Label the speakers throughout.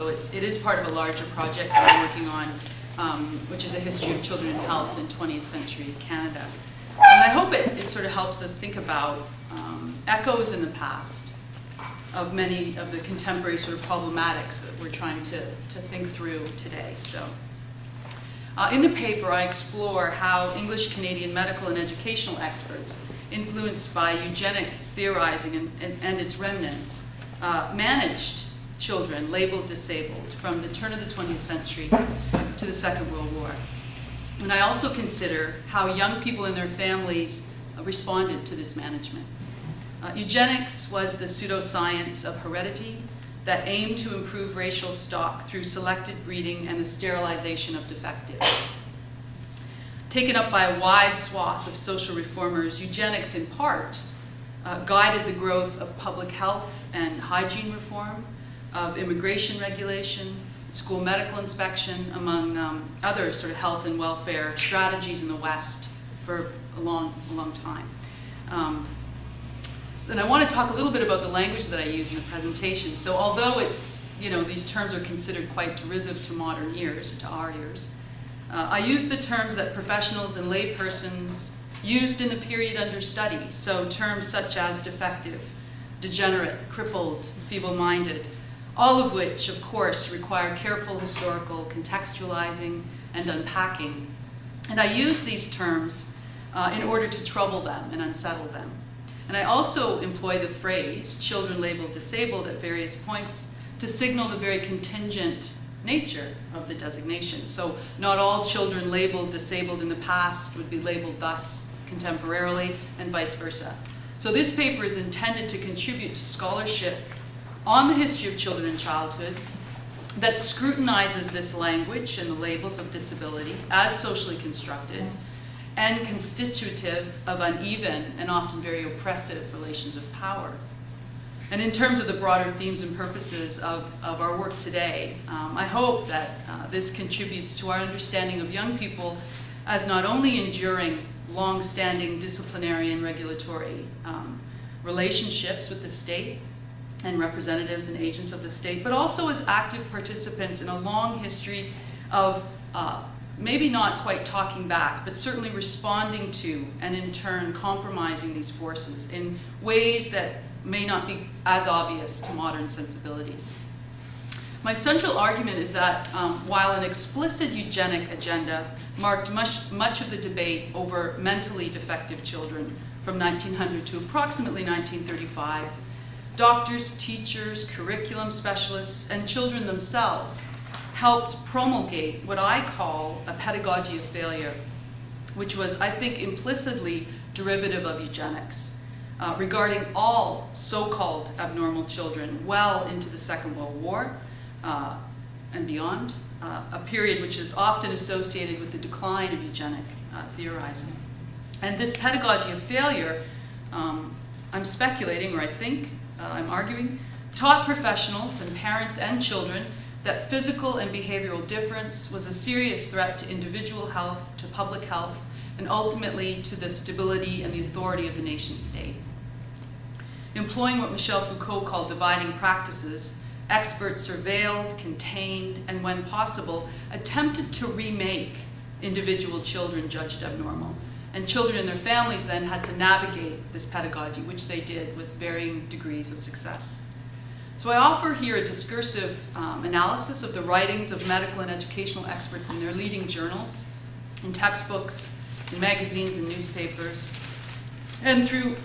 Speaker 1: So it is part of a larger project that I'm working on, which is a history of children in health in 20th century Canada. And I hope it sort of helps us think about echoes in the past of many of the contemporary sort of problematics that we're trying to think through today. So, in the paper, I explore how English Canadian medical and educational experts, influenced by eugenic theorizing and its remnants, managed children labeled disabled from the turn of the 20th century to the Second World War. And I also consider how young people and their families responded to this management. Eugenics was the pseudoscience of heredity that aimed to improve racial stock through selected breeding and the sterilization of defectives. Taken up by a wide swath of social reformers, eugenics in part guided the growth of public health and hygiene reform, of immigration regulation, school medical inspection, among other sort of health and welfare strategies in the West for a long time. And I want to talk a little bit about the language that I use in the presentation. So although it's, these terms are considered quite derisive to modern ears, to our ears, I use the terms that professionals and laypersons used in the period under study. So terms such as defective, degenerate, crippled, feeble-minded, all of which, of course, require careful historical contextualizing and unpacking. And I use these terms in order to trouble them and unsettle them. And I also employ the phrase, children labeled disabled, at various points to signal the very contingent nature of the designation. So not all children labeled disabled in the past would be labeled thus contemporarily, and vice versa. So this paper is intended to contribute to scholarship on the history of children and childhood that scrutinizes this language and the labels of disability as socially constructed and constitutive of uneven and often very oppressive relations of power. And in terms of the broader themes and purposes of our work today, I hope that this contributes to our understanding of young people as not only enduring long-standing disciplinary and regulatory relationships with the state and representatives and agents of the state, but also as active participants in a long history of maybe not quite talking back, but certainly responding to and in turn compromising these forces in ways that may not be as obvious to modern sensibilities. My central argument is that while an explicit eugenic agenda marked much of the debate over mentally defective children from 1900 to approximately 1935, doctors, teachers, curriculum specialists, and children themselves helped promulgate what I call a pedagogy of failure, which was, I think, implicitly derivative of eugenics, regarding all so-called abnormal children well into the Second World War and beyond, a period which is often associated with the decline of eugenic theorizing. And this pedagogy of failure, I'm speculating, or I think, I'm arguing, taught professionals and parents and children that physical and behavioral difference was a serious threat to individual health, to public health, and ultimately to the stability and the authority of the nation state. Employing what Michel Foucault called dividing practices, experts surveilled, contained, and when possible, attempted to remake individual children judged abnormal. And children and their families then had to navigate this pedagogy, which they did with varying degrees of success. So I offer here a discursive analysis of the writings of medical and educational experts in their leading journals, in textbooks, in magazines and newspapers, and through,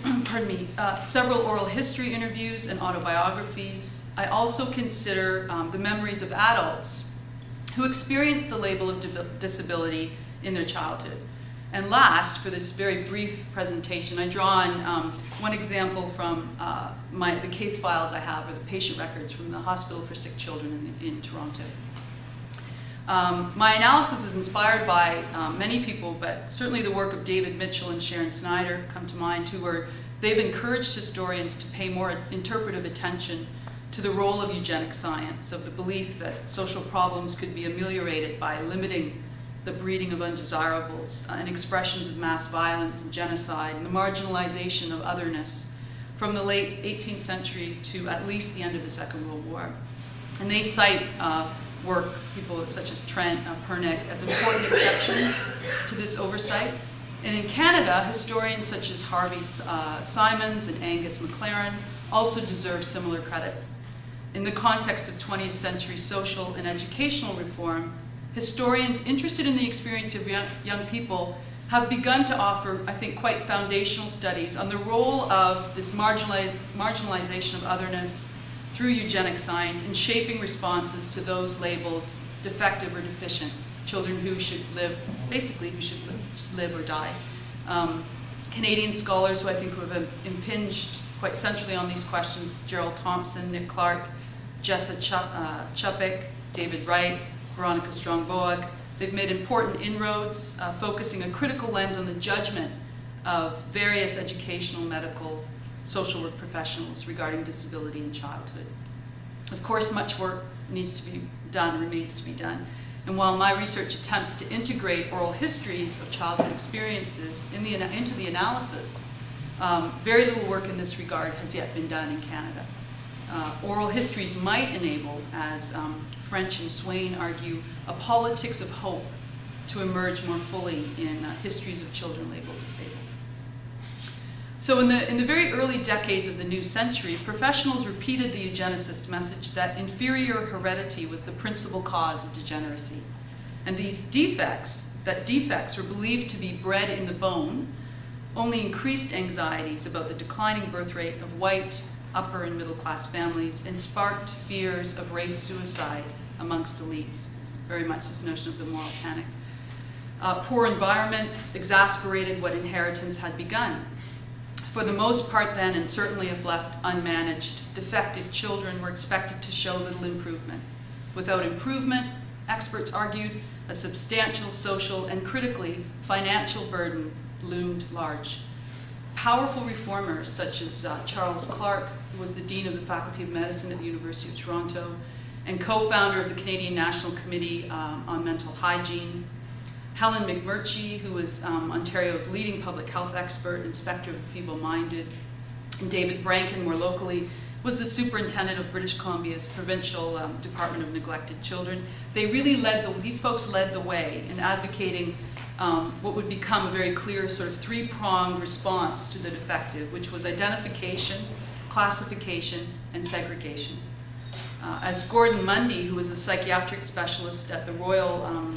Speaker 1: several oral history interviews and autobiographies. I also consider the memories of adults who experienced the label of disability in their childhood. And last, for this very brief presentation, I draw on one example from the case files I have, or the patient records from the Hospital for Sick Children in Toronto. My analysis is inspired by many people, but certainly the work of David Mitchell and Sharon Snyder come to mind, they've encouraged historians to pay more interpretive attention to the role of eugenic science, of the belief that social problems could be ameliorated by limiting the breeding of undesirables and expressions of mass violence and genocide and the marginalization of otherness from the late 18th century to at least the end of the Second World War. And they cite work, people such as Trent, Pernick, as important exceptions to this oversight. And in Canada, historians such as Harvey Simons and Angus McLaren also deserve similar credit. In the context of 20th century social and educational reform, historians interested in the experience of young people have begun to offer, I think, quite foundational studies on the role of this marginalization of otherness through eugenic science in shaping responses to those labeled defective or deficient, children who should live, basically who should live or die. Canadian scholars who I think have impinged quite centrally on these questions, Gerald Thompson, Nick Clark, Jessa Chupik, David Wright, Veronica Strong-Boag, they've made important inroads, focusing a critical lens on the judgment of various educational, medical, social work professionals regarding disability in childhood. Of course, much work needs to be done, remains to be done. And while my research attempts to integrate oral histories of childhood experiences into the analysis, very little work in this regard has yet been done in Canada. Oral histories might enable, as French and Swain argue, a politics of hope to emerge more fully in histories of children labeled disabled. So in the very early decades of the new century, professionals repeated the eugenicist message that inferior heredity was the principal cause of degeneracy. And these defects were believed to be bred in the bone, only increased anxieties about the declining birth rate of white, upper and middle class families, and sparked fears of race suicide amongst elites, very much this notion of the moral panic. Poor environments exasperated what inheritance had begun. For the most part then, and certainly if left unmanaged, defective children were expected to show little improvement. Without improvement, experts argued, a substantial social and critically financial burden loomed large. Powerful reformers such as Charles Clark, who was the Dean of the Faculty of Medicine at the University of Toronto and co-founder of the Canadian National Committee on Mental Hygiene, Helen McMurtry, who was Ontario's leading public health expert, inspector of the feeble-minded, and David Branken, more locally, was the superintendent of British Columbia's Provincial Department of Neglected Children. They really these folks led the way in advocating what would become a very clear sort of three-pronged response to the defective, which was identification, classification, and segregation. As Gordon Mundy, who was a psychiatric specialist at the Royal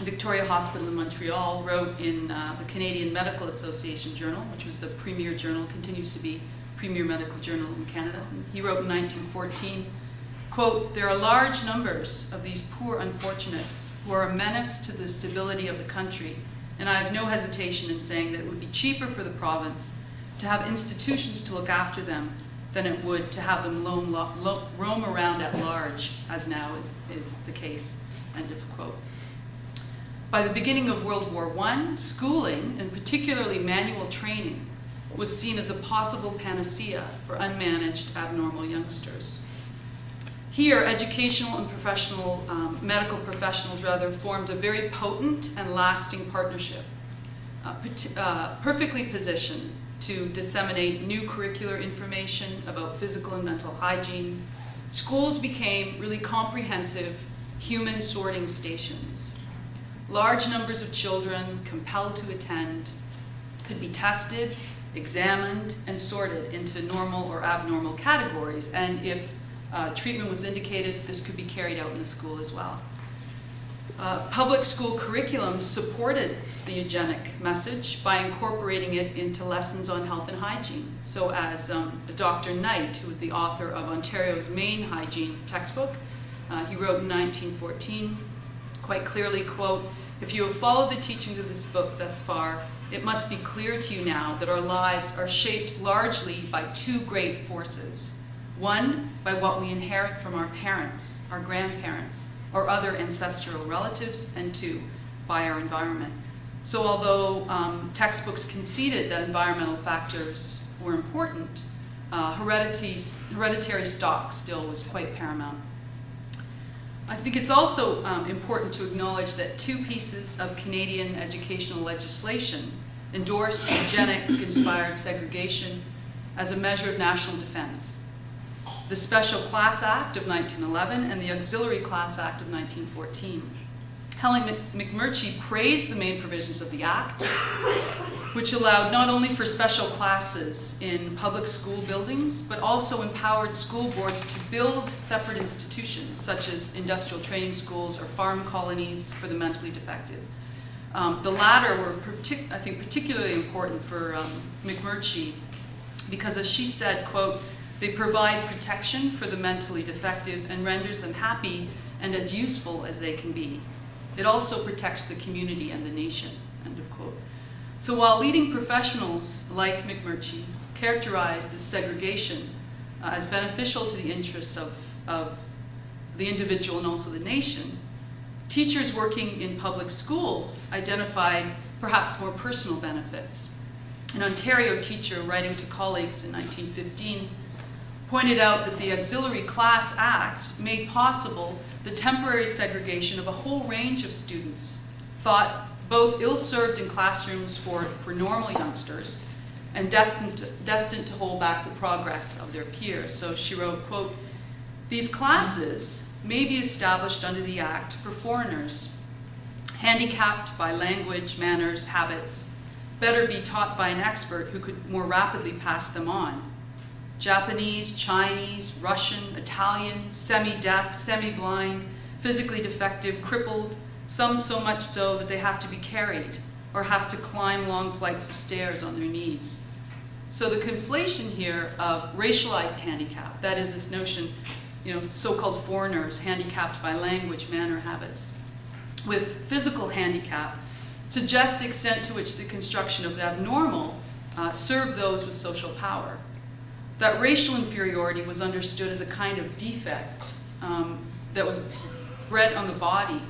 Speaker 1: Victoria Hospital in Montreal, wrote in the Canadian Medical Association Journal, which was the premier journal, continues to be premier medical journal in Canada. And he wrote in 1914, quote, "There are large numbers of these poor unfortunates who are a menace to the stability of the country, and I have no hesitation in saying that it would be cheaper for the province to have institutions to look after them than it would to have them roam around at large, as now is the case," end of quote. By the beginning of World War I, schooling, and particularly manual training, was seen as a possible panacea for unmanaged abnormal youngsters. Here, educational and professional, medical professionals rather, formed a very potent and lasting partnership, perfectly positioned to disseminate new curricular information about physical and mental hygiene. Schools became really comprehensive human sorting stations. Large numbers of children compelled to attend could be tested, examined, and sorted into normal or abnormal categories. And if treatment was indicated, this could be carried out in the school as well. Public school curriculum supported the eugenic message by incorporating it into lessons on health and hygiene. So as Dr. Knight, who was the author of Ontario's main hygiene textbook, he wrote in 1914, quite clearly, quote, "If you have followed the teachings of this book thus far, it must be clear to you now that our lives are shaped largely by two great forces. One, by what we inherit from our parents, our grandparents, or other ancestral relatives, and two, by our environment." So although textbooks conceded that environmental factors were important, hereditary stock still was quite paramount. I think it's also important to acknowledge that two pieces of Canadian educational legislation endorsed eugenic-inspired segregation as a measure of national defense. the Special Class Act of 1911 and the Auxiliary Class Act of 1914. Helen McMurtry praised the main provisions of the Act, which allowed not only for special classes in public school buildings, but also empowered school boards to build separate institutions, such as industrial training schools or farm colonies for the mentally defective. The latter were, I think, particularly important for McMurtry because, as she said, quote, "They provide protection for the mentally defective and renders them happy and as useful as they can be. It also protects the community and the nation," end of quote. So while leading professionals like McMurtry characterized this segregation as beneficial to the interests of the individual and also the nation, teachers working in public schools identified perhaps more personal benefits. An Ontario teacher writing to colleagues in 1915 pointed out that the Auxiliary Class Act made possible the temporary segregation of a whole range of students, thought both ill-served in classrooms for normal youngsters and destined to hold back the progress of their peers. So she wrote, quote, "These classes may be established under the Act for foreigners, handicapped by language, manners, habits, better be taught by an expert who could more rapidly pass them on. Japanese, Chinese, Russian, Italian, semi-deaf, semi-blind, physically defective, crippled, some so much so that they have to be carried or have to climb long flights of stairs on their knees." So the conflation here of racialized handicap, that is this notion, so-called foreigners handicapped by language, manner, habits, with physical handicap, suggests the extent to which the construction of abnormal served those with social power. That racial inferiority was understood as a kind of defect that was bred on the body,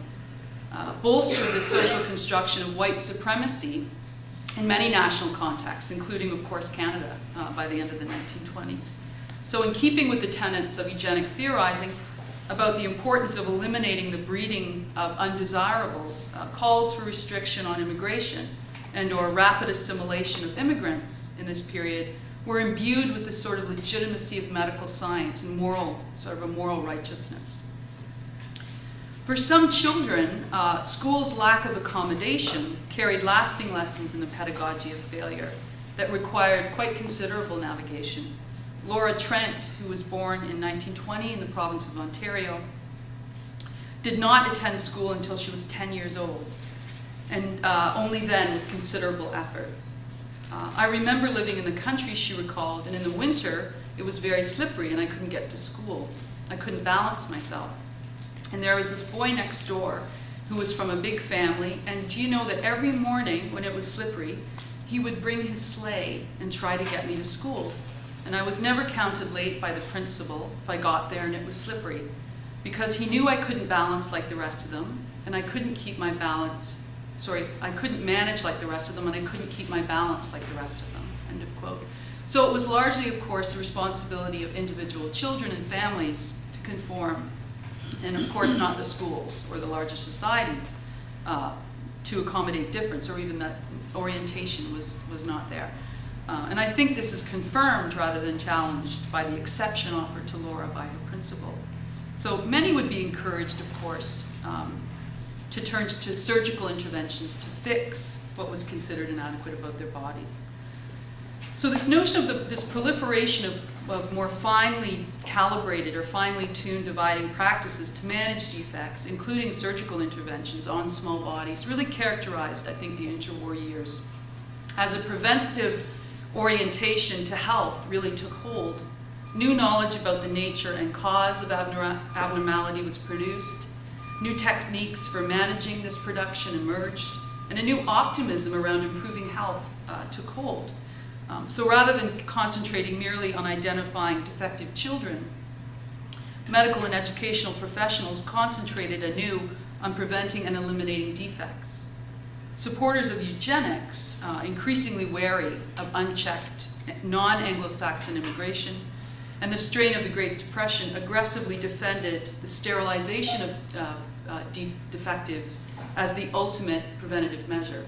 Speaker 1: bolstered the social construction of white supremacy in many national contexts, including, of course, Canada by the end of the 1920s. So in keeping with the tenets of eugenic theorizing about the importance of eliminating the breeding of undesirables, calls for restriction on immigration and or rapid assimilation of immigrants in this period were imbued with this sort of legitimacy of medical science and sort of a moral righteousness. For some children, school's lack of accommodation carried lasting lessons in the pedagogy of failure that required quite considerable navigation. Laura Trent, who was born in 1920 in the province of Ontario, did not attend school until she was 10 years old, and only then with considerable effort. I remember living in the country, she recalled, and in the winter it was very slippery and I couldn't get to school. I couldn't balance myself. And there was this boy next door who was from a big family, and do you know that every morning when it was slippery, he would bring his sleigh and try to get me to school. And I was never counted late by the principal if I got there and it was slippery, because he knew I couldn't balance like the rest of them, and I couldn't keep my balance. I couldn't manage like the rest of them, and I couldn't keep my balance like the rest of them, end of quote. So it was largely, of course, the responsibility of individual children and families to conform, and of course not the schools or the larger societies to accommodate difference, or even that orientation was not there. And I think this is confirmed rather than challenged by the exception offered to Laura by her principal. So many would be encouraged, of course, to turn to surgical interventions to fix what was considered inadequate about their bodies. So this notion of this proliferation of more finely calibrated or finely tuned dividing practices to manage defects, including surgical interventions on small bodies, really characterized, I think, the interwar years. As a preventative orientation to health really took hold, new knowledge about the nature and cause of abnormality was produced, new techniques for managing this production emerged, and a new optimism around improving health took hold. So rather than concentrating merely on identifying defective children, medical and educational professionals concentrated anew on preventing and eliminating defects. Supporters of eugenics, increasingly wary of unchecked non-Anglo-Saxon immigration and the strain of the Great Depression, aggressively defended the sterilization of defectives as the ultimate preventative measure.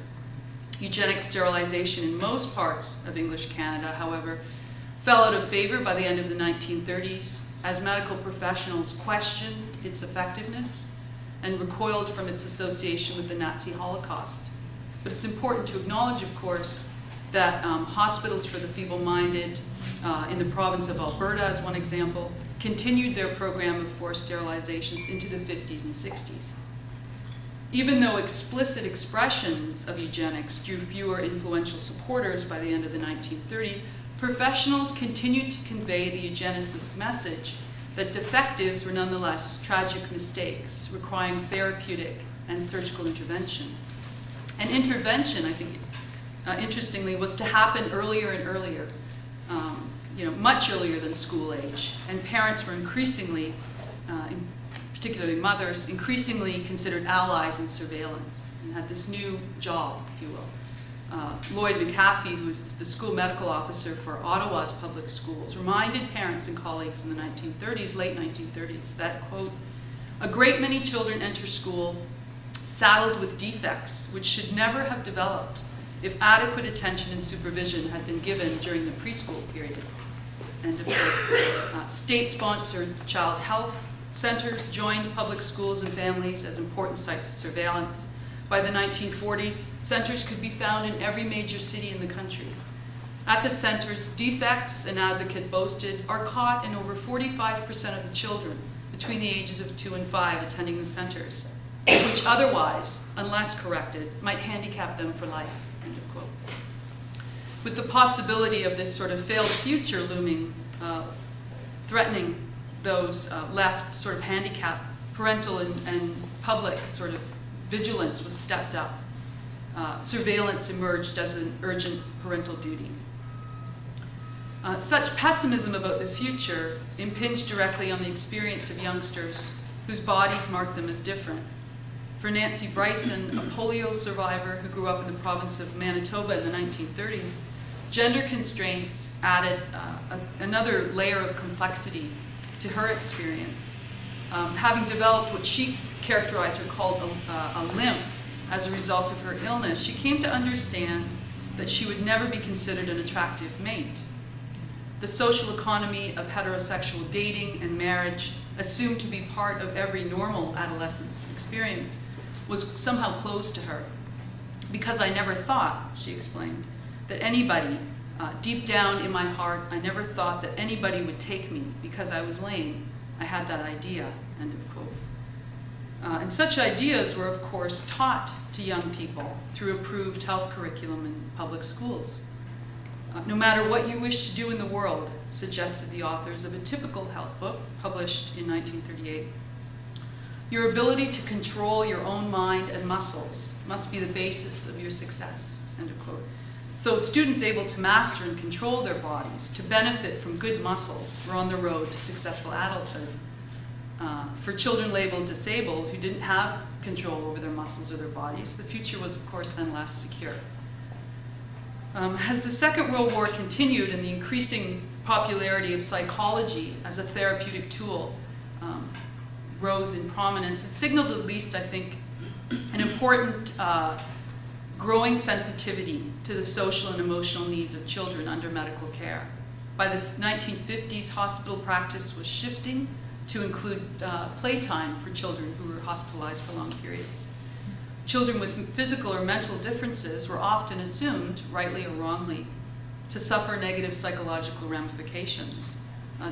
Speaker 1: Eugenic sterilization in most parts of English Canada, however, fell out of favor by the end of the 1930s, as medical professionals questioned its effectiveness and recoiled from its association with the Nazi Holocaust. But it's important to acknowledge, of course, that hospitals for the feeble-minded in the province of Alberta, as one example, continued their program of forced sterilizations into the 50s and 60s. Even though explicit expressions of eugenics drew fewer influential supporters by the end of the 1930s, professionals continued to convey the eugenicist message that defectives were nonetheless tragic mistakes requiring therapeutic and surgical intervention. And intervention, I think, interestingly, was to happen earlier and earlier, much earlier than school age. And parents were increasingly, particularly mothers, increasingly considered allies in surveillance and had this new job, if you will. Lloyd McAfee, who's the school medical officer for Ottawa's public schools, reminded parents and colleagues in the 1930s, late 1930s, that, quote, "A great many children enter school saddled with defects which should never have developed if adequate attention and supervision had been given during the preschool period." End of quote. State-sponsored child health centers joined public schools and families as important sites of surveillance. By the 1940s, centers could be found in every major city in the country. At the centers, defects, an advocate boasted, are caught in over 45% of the children between the ages of 2 and 5 attending the centers, which otherwise, unless corrected, might handicap them for life. End of quote. With the possibility of this sort of failed future looming, threatening those left sort of handicapped, parental and public sort of vigilance was stepped up. Surveillance emerged as an urgent parental duty. Such pessimism about the future impinged directly on the experience of youngsters whose bodies marked them as different. For Nancy Bryson, a polio survivor who grew up in the province of Manitoba in the 1930s, gender constraints added another layer of complexity to her experience. Having developed what she characterized or called a limp as a result of her illness, she came to understand that she would never be considered an attractive mate. The social economy of heterosexual dating and marriage, assumed to be part of every normal adolescent's experience, was somehow closed to her. Because I never thought, she explained, that anybody, deep down in my heart, I never thought that anybody would take me because I was lame. I had that idea, end of quote. And such ideas were, of course, taught to young people through approved health curriculum in public schools. No matter what you wish to do in the world, suggested the authors of a typical health book published in 1938, your ability to control your own mind and muscles must be the basis of your success, end of quote. So students able to master and control their bodies, to benefit from good muscles, were on the road to successful adulthood. For children labeled disabled who didn't have control over their muscles or their bodies, the future was, of course, then less secure. As the Second World War continued and the increasing popularity of psychology as a therapeutic tool rose in prominence, it signaled, at least, I think, an important growing sensitivity to the social and emotional needs of children under medical care. By the 1950s, hospital practice was shifting to include playtime for children who were hospitalized for long periods. Children with physical or mental differences were often assumed, rightly or wrongly, to suffer negative psychological ramifications.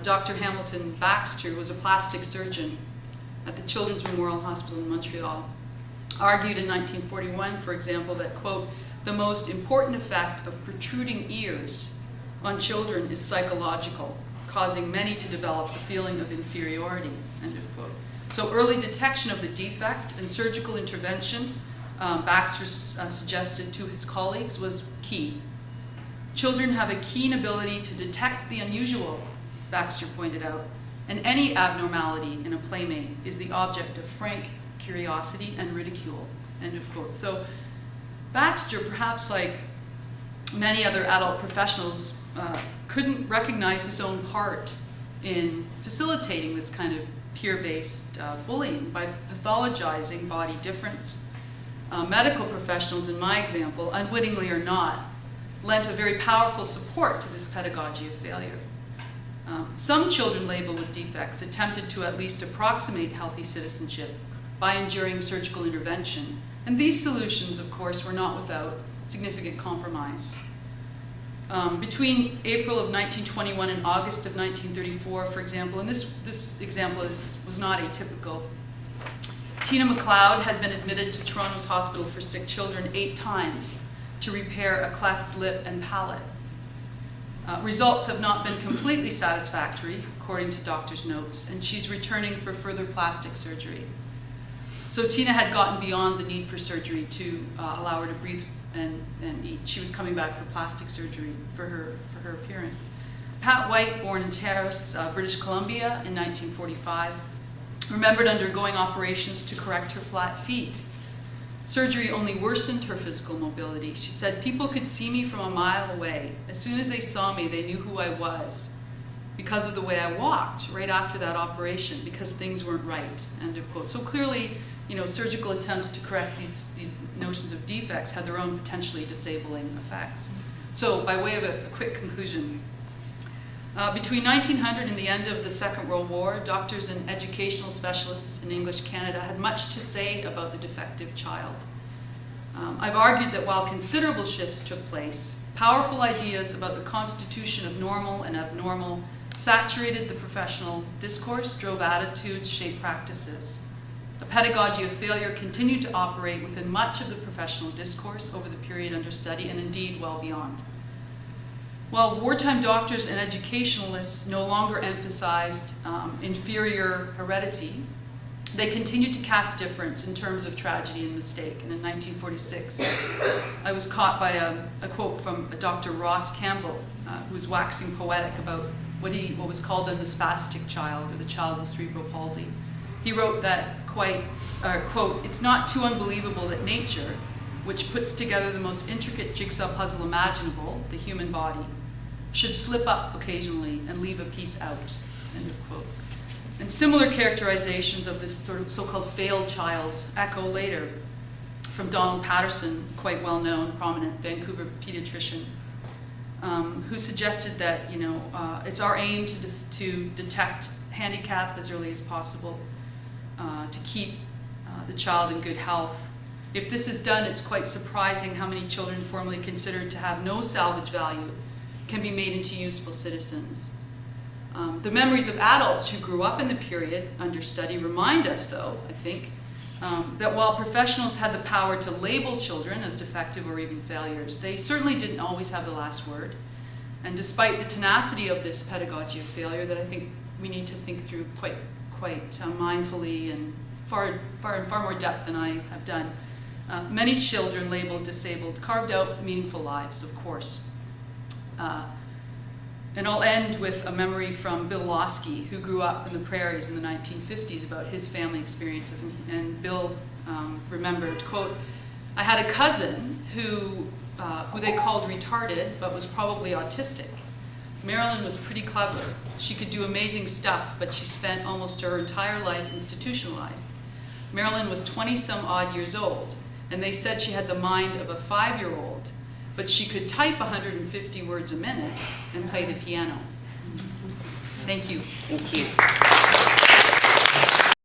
Speaker 1: Dr. Hamilton Baxter was a plastic surgeon at the Children's Memorial Hospital in Montreal. Argued in 1941, for example, that, quote, the most important effect of protruding ears on children is psychological, causing many to develop a feeling of inferiority, end of quote. So early detection of the defect and surgical intervention, Baxter suggested to his colleagues, was key. Children have a keen ability to detect the unusual, Baxter pointed out, and any abnormality in a playmate is the object of frank curiosity and ridicule, end of quote. So Baxter, perhaps like many other adult professionals, couldn't recognize his own part in facilitating this kind of peer-based bullying by pathologizing body difference. Medical professionals, in my example, unwittingly or not, lent a very powerful support to this pedagogy of failure. Some children labeled with defects attempted to at least approximate healthy citizenship by enduring surgical intervention. And these solutions, of course, were not without significant compromise. Between April of 1921 and August of 1934, for example, and this example was not atypical, Tina McLeod had been admitted to Toronto's Hospital for Sick Children 8 times to repair a cleft lip and palate. Results have not been completely satisfactory, according to doctors' notes, and she's returning for further plastic surgery. So Tina had gotten beyond the need for surgery to allow her to breathe and eat. She was coming back for plastic surgery for her appearance. Pat White, born in Terrace, British Columbia in 1945, remembered undergoing operations to correct her flat feet. Surgery only worsened her physical mobility. She said, "People could see me from a mile away. As soon as they saw me, they knew who I was because of the way I walked right after that operation, because things weren't right," end of quote. So clearly, surgical attempts to correct these notions of defects had their own potentially disabling effects. So by way of a quick conclusion, between 1900 and the end of the Second World War, doctors and educational specialists in English Canada had much to say about the defective child. I've argued that while considerable shifts took place, powerful ideas about the constitution of normal and abnormal saturated the professional discourse, drove attitudes, shaped practices. The pedagogy of failure continued to operate within much of the professional discourse over the period under study, and indeed well beyond. While wartime doctors and educationalists no longer emphasized inferior heredity, they continued to cast difference in terms of tragedy and mistake. And in 1946, I was caught by a quote from Dr. Ross Campbell, who was waxing poetic about what was called then the spastic child, or the child with cerebral palsy. He wrote that, quote, "It's not too unbelievable that nature, which puts together the most intricate jigsaw puzzle imaginable, the human body, should slip up occasionally and leave a piece out," end of quote. And similar characterizations of this sort of so-called failed child echo later from Donald Patterson, quite well-known, prominent Vancouver pediatrician, who suggested that it's our aim to detect handicap as early as possible, to keep the child in good health. If this is done, it's quite surprising how many children formerly considered to have no salvage value can be made into useful citizens. The memories of adults who grew up in the period under study remind us, though, I think, that while professionals had the power to label children as defective or even failures, they certainly didn't always have the last word. And despite the tenacity of this pedagogy of failure that I think we need to think through quite mindfully and far more depth than I have done, many children labeled disabled carved out meaningful lives, of course. And I'll end with a memory from Bill Losky, who grew up in the prairies in the 1950s, about his family experiences. And Bill remembered, quote, "I had a cousin who they called retarded, but was probably autistic. Marilyn was pretty clever. She could do amazing stuff, but she spent almost her entire life institutionalized. Marilyn was 20-some-odd years old, and they said she had the mind of a 5-year-old, but she could type 150 words a minute and play the piano." Thank you.
Speaker 2: Thank you.